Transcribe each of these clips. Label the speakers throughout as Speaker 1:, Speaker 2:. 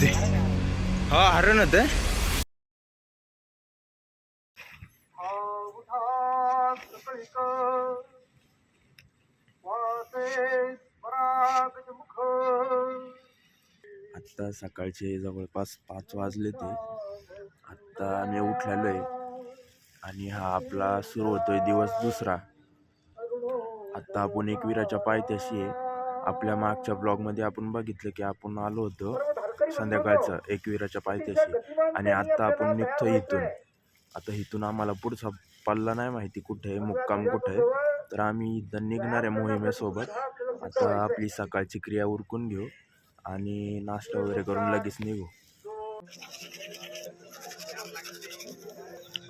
Speaker 1: ते हा हरण होत. आता सकाळचे जवळपास 5 वाजले ते. आता आम्ही उठलेलो आहे आणि हा आपला सुरू होतोय दिवस दुसरा. आता आपण एकविराच्या पायथ्याशी आहे. आपल्या मागच्या ब्लॉगमध्ये आपण बघितलं की आपण आलो होतो संध्याकाळचं एकविराच्या पायथ्याशी आणि आता आपण निघतो इथून. आता इथून आम्हाला पुढचा पल्ला नाही माहिती कुठे आहे, मुक्काम कुठे आहे, तर आम्ही इथं निघणार आहे मोहिमेसोबत. आता आपली सकाळची क्रिया उरकून घेऊ आणि नाश्ता वगैरे करून लगेच निघू.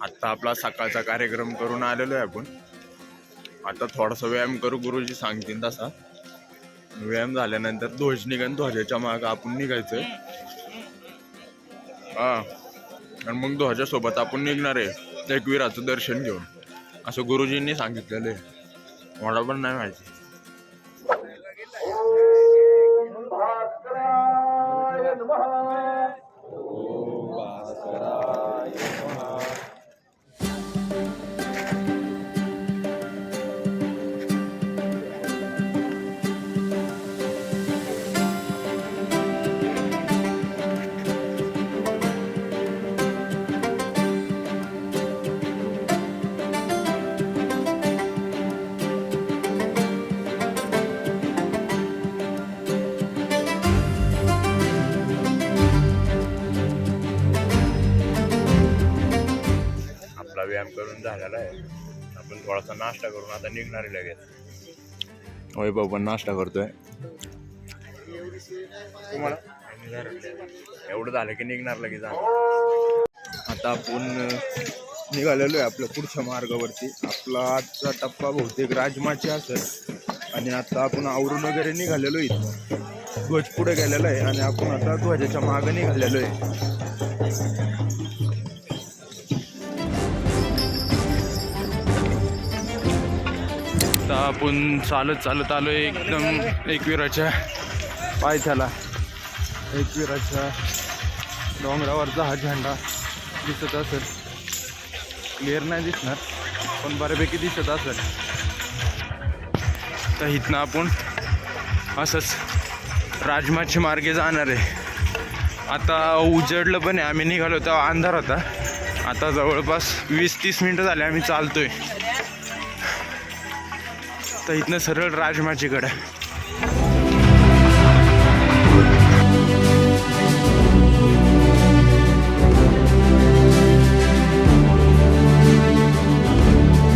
Speaker 1: आत्ता आपला सकाळचा कार्यक्रम करून आलेलो आहे आपण. आता थोडासा व्यायाम करू, गुरुजी सांगतील तसा. व्यायाम झाल्यानंतर ध्वज निघन, ध्वजाच्या मागं आपण निघायचं. हा, आणि मग ध्वजासोबत आपण निघणार आहे एकविराचं दर्शन घेऊन, असं गुरुजींनी सांगितलेलं आहे. मला पण नाही माहिती. व्यायाम करून झालेला आहे. आपण थोडासा नाश्ता करून आता निघणार लगेच. वैभव पण नाश्ता करतोय. तुम्हाला एवढं झालं की निघणार लगेच. आता आपण निघालेलो आहे आपल्या पुढच्या मार्गावरती. आपला आजचा टप्पा बहुतेक राजमाची असेल आणि आता आपण आवरून वगैरे निघालेलो इथं. ध्वज पुढे गेलेला आहे आणि आपण आता ध्वजाच्या मागे निघालेलो आहे. आता आपण चालत आलोय एकदम एकविराच्या पायथ्याला. एकविराच्या डोंगरावरचा हा झेंडा दिसत असेल. क्लिअर नाही दिसणार पण बऱ्यापैकी दिसत असेल. तर इथनं आपण असंच राजमाची मार्गे जाणार आहे. आता उजडलं पण आहे. आम्ही निघालो तेव्हा अंधार होता. आता जवळपास 20-30 मिनटं झाले आम्ही चालतोय. तर इथनं सरळ राजमाचीकडे.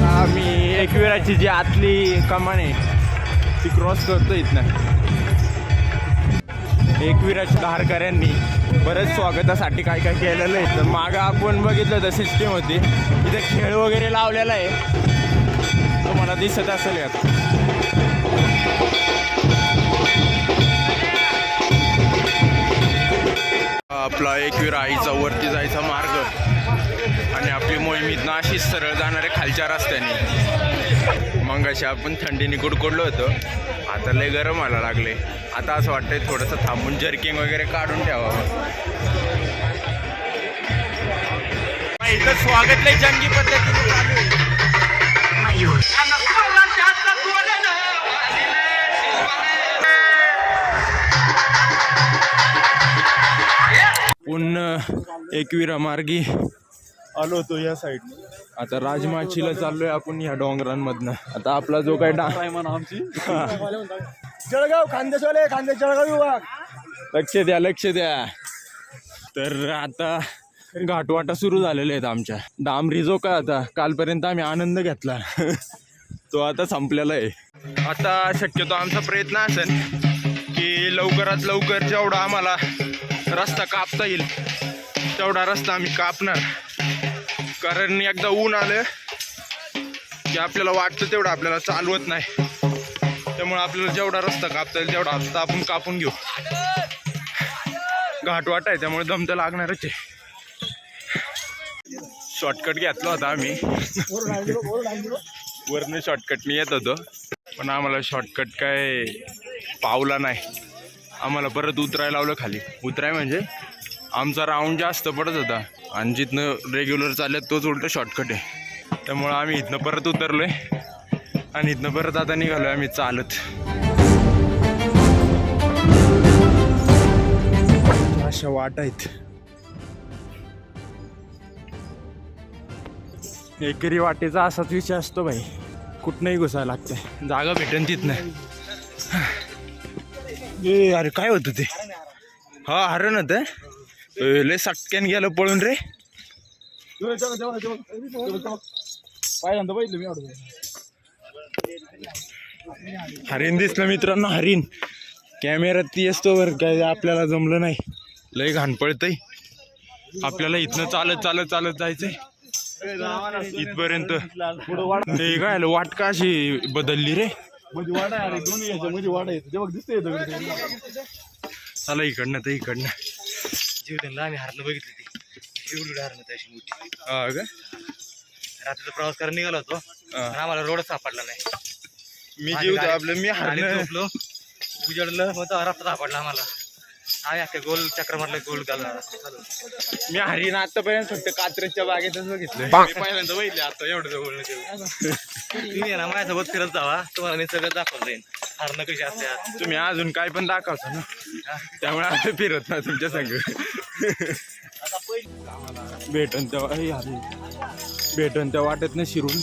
Speaker 1: आम्ही एकविराची जी आतली कमान आहे ती क्रॉस करतो. इथनं एकविराच्या धारकऱ्यांनी बरेच स्वागतासाठी काय काय केलेलं आहे. तर मागं आपण बघितलं तर सिस्टीम होती. इथे खेळ वगैरे लावलेला आहे, तुम्हाला दिसत असेल यात. आपला एकविरा आईचा वरती जायचा मार्ग आणि आपली मोहिमीतनं अशीच सरळ जाणारे खालच्या रस्त्याने. मगाशी आपण थंडीने कुडकुडलो होतो. आता लय गरम व्हायला लागले. आता असं वाटतंय थोडंसं थांबून जर्किंग वगैरे काढून ठेवावं. इथं स्वागत लय जंगी पद्धतीने चालू आहे. पुन्हा एकविरा मार्गी आलो होतो या साईडने. आता राजमाचीला चाललोय आपण या डोंगरांमधनं. आता आपला जो काय आमची जळगाव खानदेशवाले, खानदेश जळगाव विभाग, लक्ष द्या. तर आता घाटवाटा सुरू झालेले आहेत आमच्या. डांबरी जो काय आता कालपर्यंत आम्ही आनंद घेतला तो आता संपलेला आहे. आता शक्यतो आमचा प्रयत्न असेल की लवकरात लवकर जेवढा आम्हाला रस्ता कापता येईल तेवढा रस्ता आम्ही कापणार. कारण एकदा ऊन आलं की आपल्याला वाटतं तेवढं आपल्याला चालवत नाही. त्यामुळे आपल्याला जेवढा रस्ता कापता येईल तेवढा रस्ता आपण कापून घेऊ. घाटवाट आहे त्यामुळे दम तर लागणारच आहे. शॉर्टकट घेतला होता आम्ही. वरनं शॉर्टकटने येत होतो पण आम्हाला शॉर्टकट काय पावला नाही. आम्हाला परत उतरायला लावलं खाली. उतराय म्हणजे आमचा राऊंड जास्त पडत होता आणि जिथनं रेग्युलर चालत तोच उलट शॉर्टकट आहे. त्यामुळं आम्ही इथनं परत उतरलोय आणि इथनं परत आता निघालोय आम्ही चालत. अशा वाट आहेत. एकेरी वाटेचा असाच विषय असतो भाई, कुठनंही घुसायला लागतंय, जागा भेटेन तिथनं. अरे काय होतं ते? हा हरण होतं. लय सटक्यान गेलं पळून रे. हरिण दिसलं मित्रांनो, हरिण. कॅमेऱ्यात ती असतो बरं, काय आपल्याला जमलं नाही, लय घाण पळतंय. आपल्याला इथनं चालत चालत चालत जायचंय इथपर्यंत. ते काय वाट का अशी बदलली रे? चला इकडनं तर इकडनं.
Speaker 2: जीवदानला आम्ही हरणं बघितली, ती एवढी हरणं तशी मोठी.
Speaker 1: हा का?
Speaker 2: रात्रीचा प्रवास करायला निघालो होतो, पण आम्हाला रोड सापडला नाही.
Speaker 1: मी मी हरणं
Speaker 2: झोपलो, उजडलं मग रस्ता सापडला आम्हाला. आम्ही अख्या गोल चक्र मारलं, गोल घालणार.
Speaker 1: मी हरिण आतापर्यंत फक्त कात्रजच्या बागेतच बघितलं. पहिल्यांदा बघितलं आता एवढं जवळ.
Speaker 2: तुम्ही ना माझ्यासोबत फिरत जावा, तुम्हाला मी सगळं दाखवलं जाईल हरणं कशी असतात.
Speaker 1: तुम्ही अजून काय पण दाखवता ना, त्यामुळे आता फिरत ना तुमच्या संग. भेटन तेव्हा हरिण भेटन त्या वाटेतनं शिरून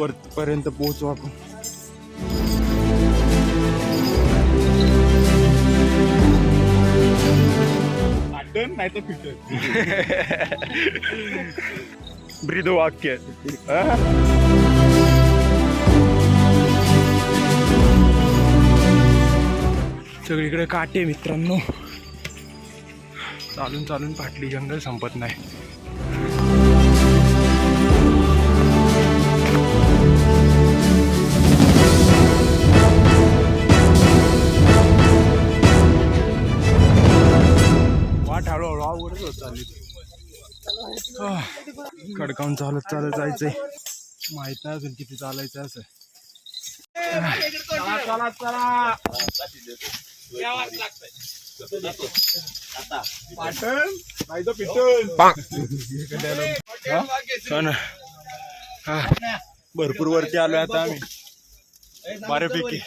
Speaker 1: वरपर्यंत पोहोचू आपण. नाही तर ब्रीद वाक्य. सगळीकडे काटे मित्रांनो, चालून चालून फाटली, जंगल संपत नाही. हळूहळू आवडच होत चालली. खडकावून चालत चालत जायचंय, माहित नाही अजून किती चालायचं असं. भरपूर वरती आलोय आता आम्ही बऱ्यापैकी.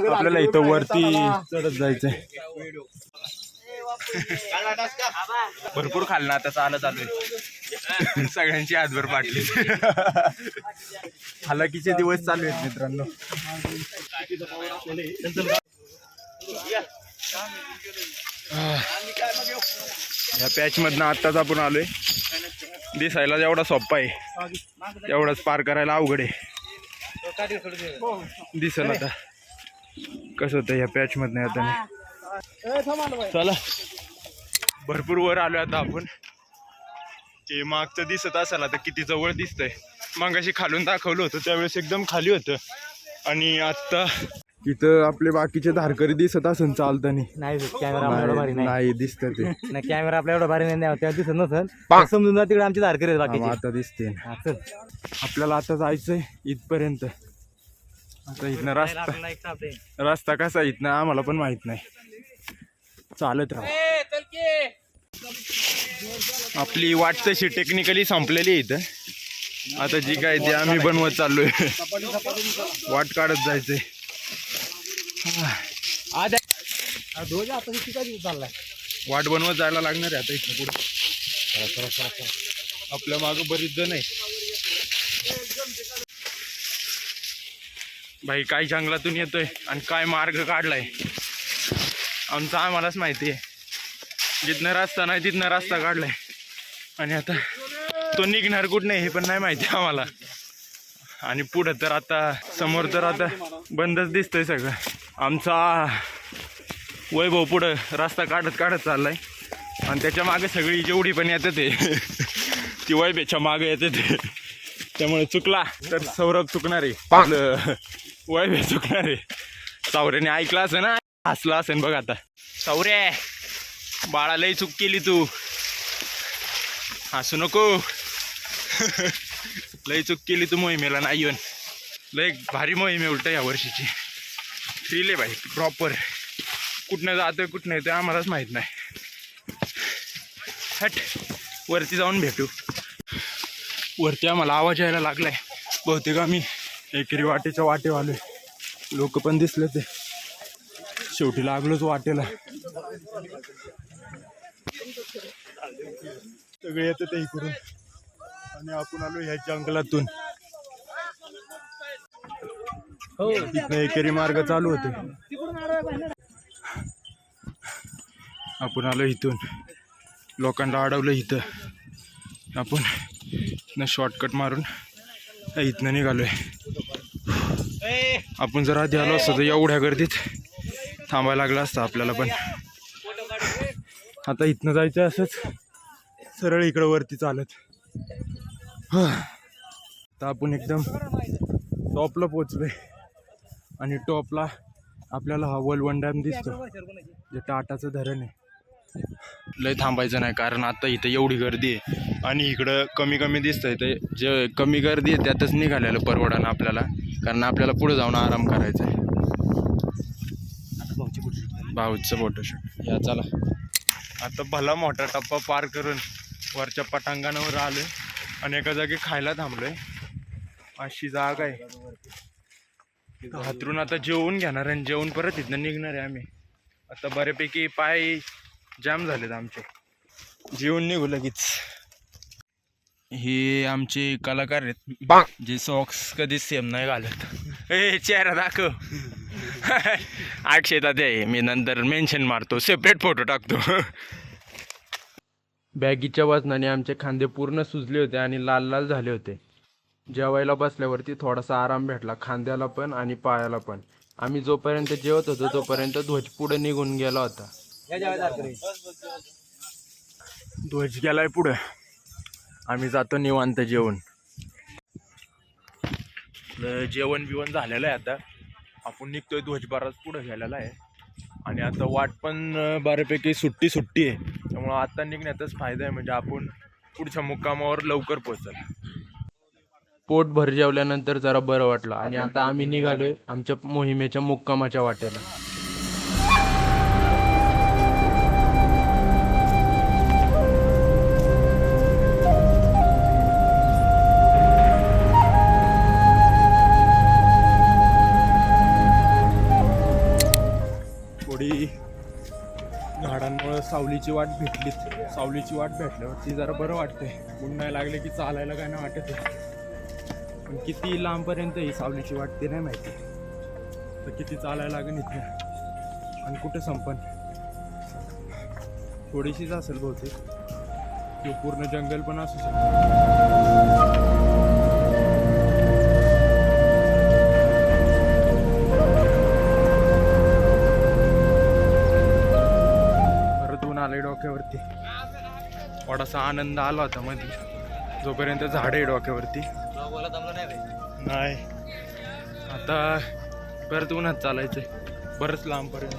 Speaker 1: आपल्याला इथं वरती चढत जायचंय. भरपूर खाल्लं आता चालत आलोय. सगळ्यांची हातभर पाटली. हालाकीचे दिवस चालू आहेत मित्रांनो. या पॅच मधनं आत्ताच आपण आलोय. दिसायला जेवढा सोप्पा आहे तेवढाच पार करायला अवघड आहे. दिसल आता कसं होतं या पॅच मधनं आता. चला भरपूर वर आलोय आता आपण. ते मागचं दिसत असेल आता किती जवळ दिसतंय. मगाशी खालून दाखवलं होतं त्यावेळेस एकदम खाली होतं, आणि आता इथं आपले बाकीचे धारकरी दिसत असेल चालताना. नाही दिसत ते.
Speaker 2: कॅमेरा आपल्या एवढा भारी नाही तेव्हा दिसत नसेल, समजून जा तिकडे आमची धारकरी बाकी.
Speaker 1: आता दिसते. आपल्याला आता जायचंय इथपर्यंत. आता इथनं रस्ता कसा इथनं आम्हाला पण माहित नाही. चालत राहा. आपली वाट तशी टेक्निकली संपलेली आहे इथं. आता जी काय ते आम्ही बनवत चाललोय. वाट काढत जायचंय. वाट बनवत जायला लागणार आहे आता इथं पुढे. आपल्या मागं बरीच जण आहे भाई. काय जंगलातून येतोय आणि काय मार्ग काढलाय आमचा आम्हालाच माहिती आहे. जिथनं रस्ता नाही तिथनं रस्ता काढलाय, आणि आता तो निघणार कुठं नाही हे पण नाही माहिती आम्हाला. आणि पुढं तर आता समोर तर आता बंदच दिसतंय सगळं. आमचा वैभव पुढं रस्ता काढत काढत चाललाय, आणि त्याच्या मागे सगळी जेवढी पण येते ते ती वैभवच्या मागे येते ते. त्यामुळे चुकला तर सौरभ चुकणार आहे. आपलं वय बे चुकणार रे. सावऱ्याने ऐकलं असं ना, हसला असेल बघ आता. सावऱ्या बाळा लय चूक केली तू, हसू नको. लय चूक केली तू मोहिमेला नाही येऊन. लय भारी मोहीम आहे उलट या वर्षीची. फ्रीले भाई प्रॉपर. कुठनं जातोय कुठनं येतोय आम्हालाच माहित नाही. हट वरती जाऊन भेटू. वरती आम्हाला आवाज यायला लागलाय. बहुतेक आम्ही एकेरी वाटेच्या वाटे आलोय. लोक पण दिसले ते. शेवटी लागलोच वाटेला. सगळे येते ते इकडून आणि आपण आलो ह्या जंगलातून. इथनं एकेरी मार्ग चालू होते. आपण आलो इथून. लोकांना अडवलं इथं. आपण शॉर्टकट मारून इथनं निघालोय. आपण जर आधी आलो असतो तर एवढ्या गर्दीत थांबायला लागलं असतं आपल्याला. पण आता इथनं जायचं असंच सरळ इकडं वरती चालत. आता आपण एकदम टॉपला पोचलोय आणि टॉपला आपल्याला हा वलवण डॅम दिसतो, जे टाटाचं धरण आहे. लय थांबायचं नाही कारण आता इथं एवढी गर्दी आहे आणि इकडं कमी कमी दिसतंय. ते जे कमी गर्दी आहे त्यातच निघालेलं परवडानं आपल्याला, कारण आपल्याला पुढे जाऊन आराम करायचा आहे. भाऊचं फोटोशूट या चला. आता भला मोठा टप्पा पार करून वरच्या पटांगणावर आलोय आणि एका जागी खायला थांबलोय. अशी जागा आहे. हातरून आता जेवून घेणार आणि जेवून परत इथनं निघणार आहे आम्ही. आता बऱ्यापैकी पाय जाम झालेत आमचे. जेवून निघू लगेच. हे आमचे कलाकार आहेत जे सॉक्स कधीच सेम नाही घालत. ए चेहरा दाखव. आक्षेतात आहे. मी नंतर मेन्शन मारतो, सेपरेट फोटो टाकतो. बॅगीच्या वजनाने आमचे खांदे पूर्ण सुजले होते आणि लाल लाल झाले होते. जेवायला बसल्यावरती थोडासा आराम भेटला खांद्याला पण आणि पायाला पण. आम्ही जोपर्यंत जेवत होतो तोपर्यंत ध्वज पुढे निघून गेला होता. ध्वज गेलाय पुढे. आम्ही जातो निवांत जेवण. जेवण बिवण झालेलं आहे. आता आपण निघतोय. ध्वज बराच पुढे गेलेला आहे आणि आता वाट पण बऱ्यापैकी सुट्टी आहे. त्यामुळं आता निघण्यातच फायदा आहे. म्हणजे आपण पुढच्या मुक्कामावर लवकर पोहोचल. पोट भर जेवल्यानंतर जरा बरं वाटलं आणि आता आम्ही निघालोय आमच्या मोहिमेच्या मुक्कामाच्या वाटेला. थोडी झाडांमुळे सावलीची वाट भेटल्यावरती जरा बरं वाटतंय. ऊन नाही लागले की चालायला काय नाही वाटत आहे. पण किती लांबपर्यंत ही सावलीची वाट ते नाही माहिती. तर किती चालायला लागेल इथे आणि कुठे संपन. थोडीशीच असेल बहुतेक, किंवा पूर्ण जंगल पण असू शकतं. आले डोक्यावरती. थोडासा आनंद आला होता मध्ये, जोपर्यंत झाड आहे डोक्यावरती. नाही आता परत उन्हात चालायचंय बरंच लांबपर्यंत.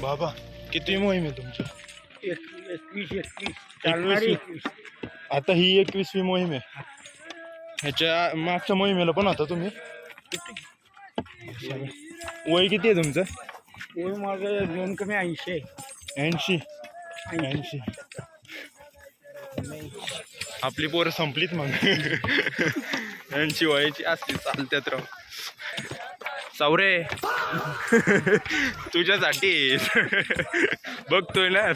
Speaker 1: बाबा किती मोहीम आहे तुमची? 21. आता ही 21वी मोहीम आहे. ह्याच्या मागच्या मोहिमेला पण होता तुम्ही? वय किती आहे तुमचं?
Speaker 2: वय माझं दोन कमी 80.
Speaker 1: 80. आपली पोरं संपलीत मग. 80 वयाची असली चालत्यात राव. सावरे तुझ्यासाठी बघतोय ना.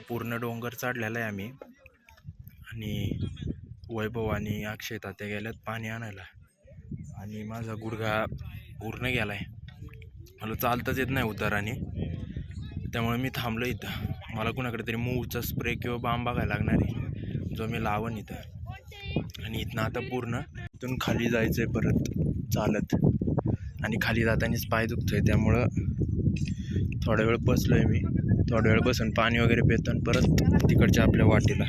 Speaker 1: पूर्ण डोंगर चढलेला आहे आम्ही आणि वैभव आणि अक्षय तात्या गेल्यात पाणी आणायला आणि माझा गुडघा पूर्ण गेला आहे. मला चालताच येत नाही उताराने, त्यामुळे मी थांबलो इथं. मला कुणाकडे तरी मूवचा स्प्रे किंवा बाम बघायला लागणार आहे जो मी लावन इथं. आणि इथनं आता पूर्ण इथून खाली जायचं आहे परत चालत. आणि खाली जातानाच पाय दुखतोय, त्यामुळं थोडा वेळ बसलो आहे मी. थोडा वेळ बसून पाणी वगैरे पितो आणि परत तिकडच्या आपल्या वाटेला.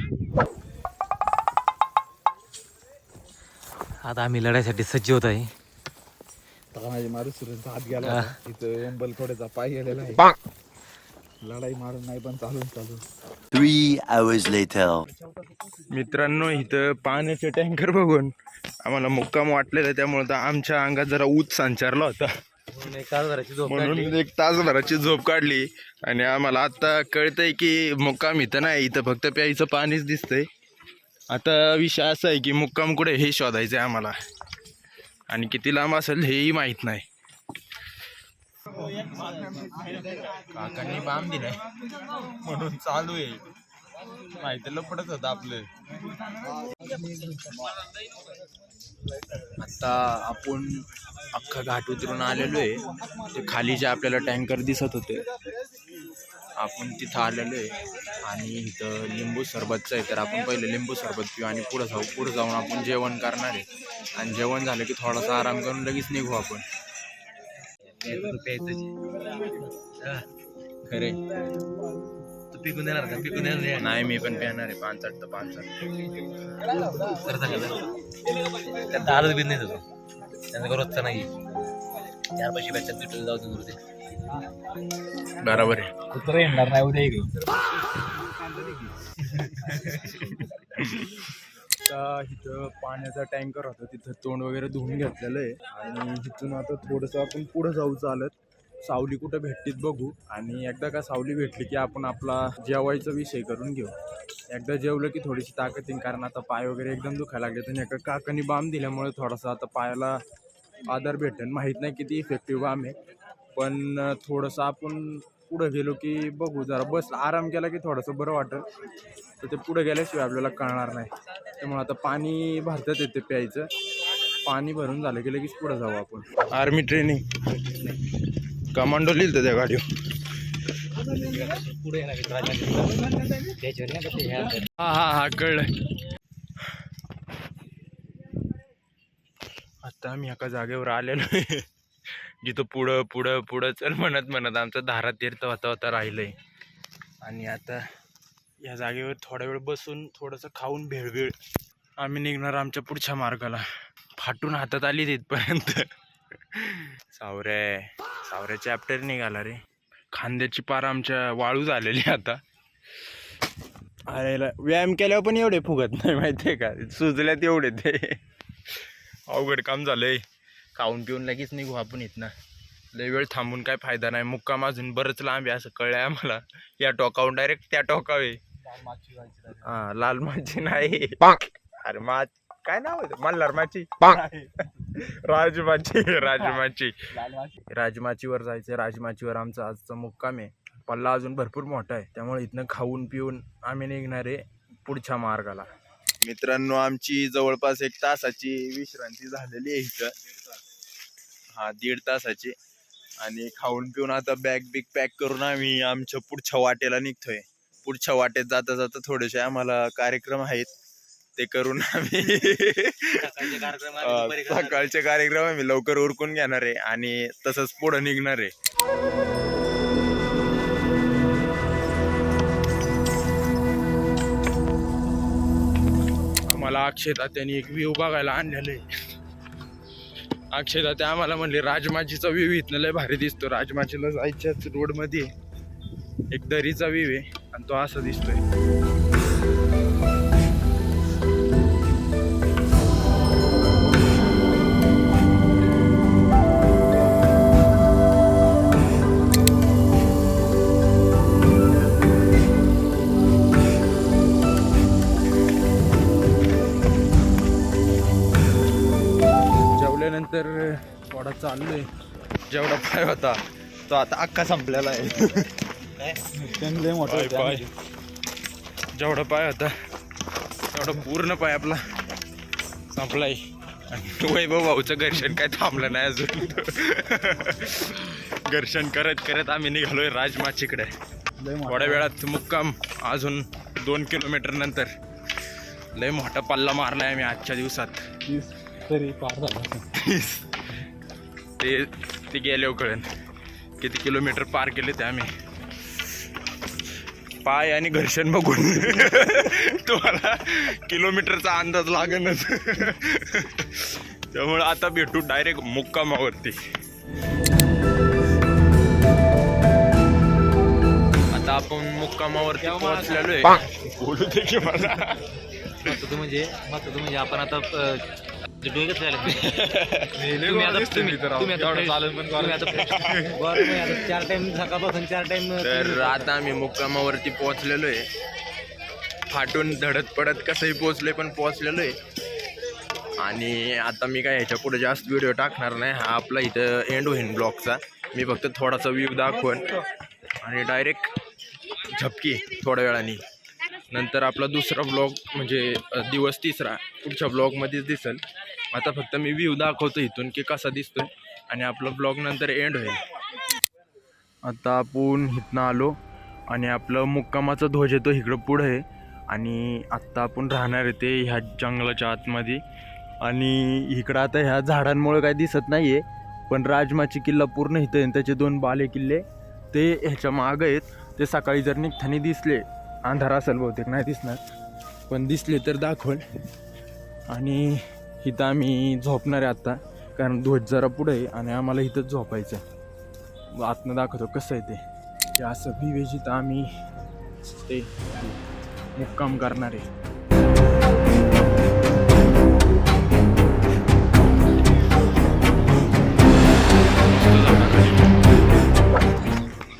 Speaker 2: आता आम्ही लढाईसाठी सज्ज होत आहे.
Speaker 3: माझी मारुतीचा हात गेला तिथं एंबलकोड्याचा पाय गेलेला आहे. लढाई मारून नाही पण चालून
Speaker 4: 3 hours later.
Speaker 1: मित्रांनो, इथं पाण्याचे टँकर बघून आम्हाला मुक्काम वाटलेला, त्यामुळे तर आमच्या अंगात जरा ऊत संचारला होता म्हणून 1 तासभराची झोप काढली. आणि आम्हाला आता कळतंय की मुक्काम इथं नाही, इथं फक्त प्यायचं पाणीच दिसतंय. आता विषय असा आहे की मुक्काम कुठे हे शोधायचं आहे आम्हाला, आणि किती लांब असेल हेही माहीत नाही. काकांनी बाम दिलाय म्हणून चालू आहे, माहिती लपडच होतं आपलं. आता आपण अख्खा घाट उतरून आलेलो आहे. ते खाली जे आपल्याला टँकर दिसत होते आपण तिथं आलेलो आहे. आणि इथं लिंबू सरबतचं आहे, तर आपण पहिले लिंबू सरबत पिऊ आणि पुढं जाऊन आपण जेवण करणार आहे. आणि जेवण झालं की थोडासा आराम करून लगेच निघू आपण. खरे
Speaker 2: पिकून देणार का? पिकून देणार
Speaker 1: नाही, मी पण पिणार आहे. 5 तर 5
Speaker 2: त्यात दारू बी नाही तुझं, त्यांचा रोजचा नाही. 4 पैसे भेटतात भेटून जाऊ दूर ते
Speaker 1: बरोबर आहे.
Speaker 2: कुत्र येणार नाही उद्या इकडे.
Speaker 1: इथं पाण्याचा टँकर होता, तिथं तोंड वगैरे धुवून घेतलेलं आहे. आणि इथून आता थोडंसं आपण पुढं जाऊ चालत. सावली कुठं भेटतीत बघू, आणि एकदा का सावली भेटली की आपण आपला जेवायचा विषय करून घेऊ. एकदा जेवलं की थोडीशी ताकद येईल, कारण आता पाय वगैरे एकदम दुखायला लागले. तर एका काकांनी बाम दिल्यामुळे थोडासा आता पायाला आधार भेटेल. माहीत नाही किती इफेक्टिव्ह बाम आहे, पण थोडंसं आपण पुढं गेलो की बघू. जरा बस आराम केला की थोडंसं बरं वाटेल, तर ते पुढे गेल्याशिवाय आपल्याला कळणार नाही. त्यामुळे आता पाणी भरतात येते प्यायचं. पाणी भरून झालं की लगेच पुढे जाऊ आपण. आर्मी ट्रेनिंग कमांडो लिहिलं त्या गाडीवर. हा कळलं. आता आम्ही एका जागेवर आलेलो आहे जिथं पुढं चल म्हणत आमचं धारा तीर्थ होता राहिलंय. आणि आता या जागेवर थोडा वेळ बसून थोडंसं खाऊन भेळ आम्ही निघणार आमच्या पुढच्या मार्गाला. फाटून हातात आली तिथपर्यंत. सावऱ्या चॅप्टर निघाला रे. खांद्याची पार आमच्या वाळू झालेली आता. अरे व्यायाम केल्यावर पण एवढे फुगत नाही, माहितीये का. सुजल्यात एवढे ते अवघड काम झालंय. खाऊन पिऊन लगेच निघू आपण इथनं. लय वेळ थांबून काय फायदा नाही. मुक्काम अजून बरंच लांब आहे असं कळलंय आम्हाला. या टोकावून डायरेक्ट त्या टोकावे. हा, लाल माची नाही. अरे काय नाव आहे मल्हार माची, राजमाचीवर जायचं. राजमाचीवर आमचा आजचा मुक्काम आहे. पल्ला अजून भरपूर मोठा आहे, त्यामुळे इथनं खाऊन पिऊन आम्ही निघणार आहे पुढच्या मार्गाला. मित्रांनो, आमची जवळपास 1 तासाची विश्रांती झालेली आहे इथं. हा, 1.5 तासाची. आणि खाऊन पिऊन आता बॅग पॅक करून आम्ही आमच्या पुढच्या वाटेला निघतोय. पुढच्या वाटेत जाता जाता थोडेसे आम्हाला कार्यक्रम आहेत, ते करून आम्ही सकाळचे कार्यक्रम आम्ही लवकर उरकून घेणार आहे आणि तसंच पुढे निघणार आहे. आम्हाला अक्षय तात्याने एक व्ह्यू बघायला आणलेलं आहे. अक्षय तात्या आम्हाला म्हणले राजमाचीचा व्ह्यू इथनं लय भारी दिसतो. राजमाचीला जायच्याच रोडमध्ये एक दरीचा व्ह्यू आहे आणि तो असा दिसतोय. जेवल्यानंतर थोडा चाललोय. जेवढा पाय होता तो आता अख्खा संपलेला आहे. जेवढा पाय होता एवढा पूर्ण पाय आपला संपलाय. वैभव भाऊचं घर्षण काय थांबलं नाही अजून. घर्षण करत करत आम्ही निघालोय राजमाचीकडे. थोड्या वेळात मुक्काम, अजून 2 किलोमीटर नंतर. लय मोठा पल्ला मारलाय आम्ही आजच्या दिवसात.
Speaker 3: तरी पार झाला.
Speaker 1: ते गेल्यावर कळेल किती किलोमीटर पार केले ते आम्ही. पाय आणि घर्षण बघून तुम्हाला किलोमीटरचा अंदाज लागेलच. त्यामुळे आता भेटू डायरेक्ट मुक्कामावरती. आता आपण मुक्कामावरती पोहोचलेलो आहे. बोलू दे की मला.
Speaker 2: महत्वाचं म्हणजे आपण आता डोंगरात जायला चार टाइम सकाळपासून 4 टाइम.
Speaker 1: तर आता आम्ही मुक्कामावरती पोहोचलेलो आहे. फाटून धडत पडत कसंही पोहोचलोय पण पोहोचलेलो आहे. आणि आता मी काय ह्याच्या पुढे जास्त व्हिडिओ टाकणार नाही. हा आपला इथं एंड होईल ब्लॉगचा. मी फक्त थोडासा व्ह्यू दाखवून आणि डायरेक्ट झपकी थोड्या वेळाने. नंतर आपला दुसरा ब्लॉग म्हणजे दिवस 3रा पुढच्या ब्लॉगमध्येच दिसेल. आता फक्त मी व्ह्यू दाखवतो इथून की कसा दिसतोय आणि आपला ब्लॉग नंतर एंड होईल. आता आपण इथनं आलो आणि आपलं मुक्कामाचा ध्वज येतो इकडं पुढं आहे. आणि आत्ता आपण राहणार आहे ते ह्या जंगलाच्या आतमध्ये. आणि इकडं आता ह्या झाडांमुळे काय दिसत नाही आहे, पण राजमाची किल्ला पूर्ण इथं आहे. त्याचे 2 बाले किल्ले ते ह्याच्या मागं आहेत. ते सकाळी जर निघताना दिसले, अंधार असेल बहुतेक नाही दिसणार, पण दिसले तर दाखवल. आणि इथं आम्ही झोपणार आहे आत्ता, कारण ध्वज जरा पुढे आहे आणि आम्हाला इथंच झोपायचं आहे. आतनं दाखवतो कसं आहे ते असं विवेजित आम्ही ते मुक्काम करणार आहे.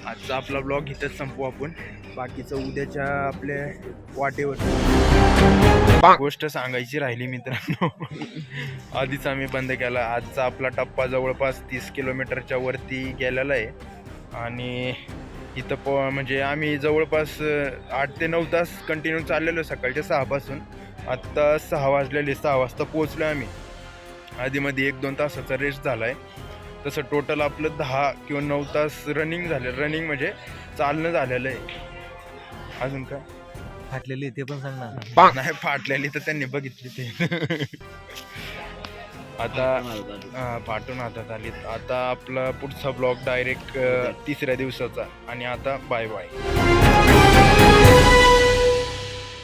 Speaker 1: आजचा आपला ब्लॉग इथंच संपू आपण. बाकीचं उद्याच्या आपल्या वाटेवर गोष्ट सांगायची राहिली मित्रांनो. आधीच आम्ही बंद केला. आजचा आपला टप्पा जवळपास 30 किलोमीटरच्या वरती गेलेला आहे. आणि इथं म्हणजे आम्ही जवळपास 8 ते 9 तास कंटिन्यू चाललेलो सकाळच्या 6 पासून. आत्ता 6 वाजलेले. 6 वाजता पोचलो आम्ही. आधीमध्ये 1-2 तासाचा रेस्ट झाला आहे. तसं टोटल आपलं 10 किंवा 9 तास रनिंग झालं. रनिंग म्हणजे चालणं झालेलं आहे. अजून काय
Speaker 2: फाटलेली ते पण सांग ना.
Speaker 1: नाही फाटलेली तर त्यांनी बघितली ते. आता फाटून हातात आली. आता आपला पुढचा ब्लॉग डायरेक्ट 3ऱ्या दिवसाचा. आणि आता बाय बाय.